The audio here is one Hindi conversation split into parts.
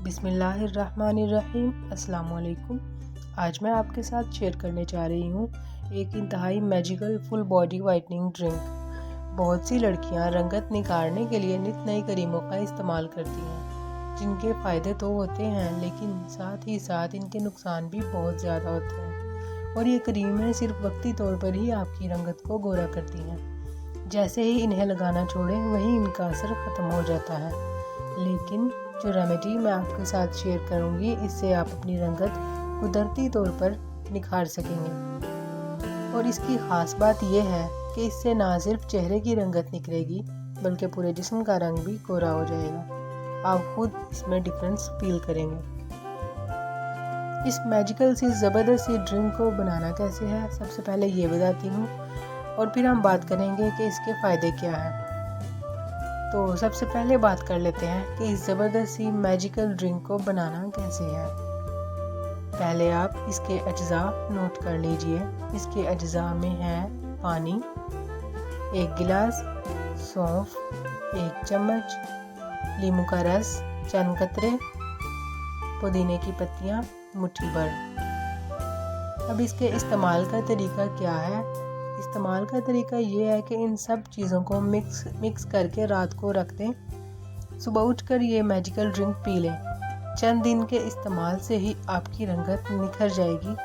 बिस्मिल्लाहिर्रहमानिर्रहीम। अस्सलाम वालेकुम। आज मैं आपके साथ शेयर करने जा रही हूँ एक इंतहाई magical full body whitening drink. बहुत सी लड़कियाँ रंगत निखारने के लिए नित नई क्रीमों का इस्तेमाल करती हैं, जिनके फ़ायदे तो होते हैं लेकिन साथ ही साथ इनके नुकसान भी बहुत ज़्यादा होते हैं। और ये क्रीमें सिर्फ वक्ती तौर पर ही आपकी रंगत को गोरा करती हैं। जैसे ही इन्हें लगाना छोड़ें वहीं इनका असर ख़त्म हो जाता है। लेकिन जो रेमेडी मैं आपके साथ शेयर करूंगी, इससे आप अपनी रंगत कुदरती तौर पर निखार सकेंगे। और इसकी ख़ास बात यह है कि इससे ना सिर्फ चेहरे की रंगत निखरेगी बल्कि पूरे जिस्म का रंग भी गोरा हो जाएगा। आप खुद इसमें डिफरेंस फील करेंगे। इस मैजिकल सी ज़बरदस्त सी ड्रिंक को बनाना कैसे है, सबसे पहले ये बताती हूँ और फिर हम बात करेंगे कि इसके फ़ायदे क्या हैं। तो सबसे पहले बात कर लेते हैं कि इस ज़बरदस्त सी मैजिकल ड्रिंक को बनाना कैसे है। पहले आप इसके अज्जा नोट कर लीजिए। इसके अज्जा में है पानी 1 गिलास, सौंफ 1 चम्मच, नींबू का रस चंद कतरे, पुदीने की पत्तियां मुट्ठी भर। अब इसके इस्तेमाल का तरीका क्या है। इस्तेमाल का तरीका ये है कि इन सब चीज़ों को मिक्स करके रात को रख दें। सुबह उठकर ये मैजिकल ड्रिंक पी लें। चंद दिन के इस्तेमाल से ही आपकी रंगत निखर जाएगी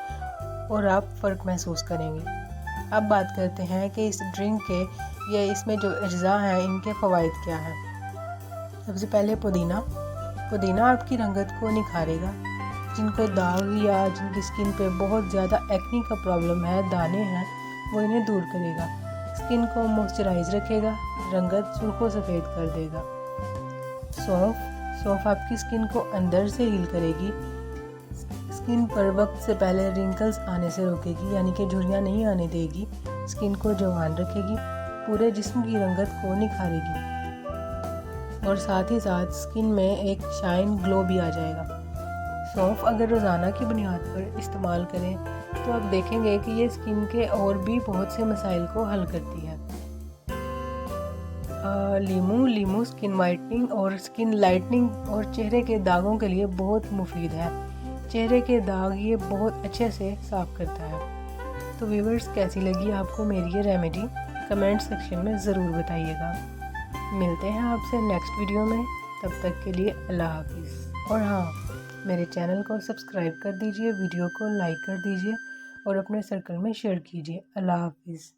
और आप फ़र्क महसूस करेंगे। अब बात करते हैं कि इस ड्रिंक के इसमें जो अज्जा हैं इनके फ़वाइद क्या हैं। सबसे पहले पुदीना आपकी रंगत को निखारेगा। जिनको दाग या जिनकी स्किन पे बहुत ज़्यादा एक्ने का प्रॉब्लम है, दाने हैं, वो इन्हें दूर करेगा। स्किन को मॉइस्चराइज रखेगा, रंगत सुर्ख सफ़ेद कर देगा। सौंफ आपकी स्किन को अंदर से हील करेगी। स्किन पर वक्त से पहले रिंकल्स आने से रोकेगी, यानी कि झुर्रियाँ नहीं आने देगी। स्किन को जवान रखेगी, पूरे जिस्म की रंगत को निखारेगी और साथ ही साथ स्किन में एक शाइन ग्लो भी आ जाएगा। सौंफ अगर रोज़ाना की बुनियाद पर इस्तेमाल करें तो आप देखेंगे कि ये स्किन के और भी बहुत से मसाइल को हल करती है। लीमू स्किन वाइटनिंग और स्किन लाइटनिंग और चेहरे के दागों के लिए बहुत मुफीद है। चेहरे के दाग ये बहुत अच्छे से साफ करता है। तो व्यूअर्स, कैसी लगी आपको मेरी ये रेमेडी, कमेंट सेक्शन में ज़रूर बताइएगा। मिलते हैं आपसे नेक्स्ट वीडियो में। तब तक के लिए अल्लाह हाफिज़। और हाँ, मेरे चैनल को सब्सक्राइब कर दीजिए, वीडियो को लाइक कर दीजिए और अपने सर्कल में शेयर कीजिए। अल्लाह हाफिज़।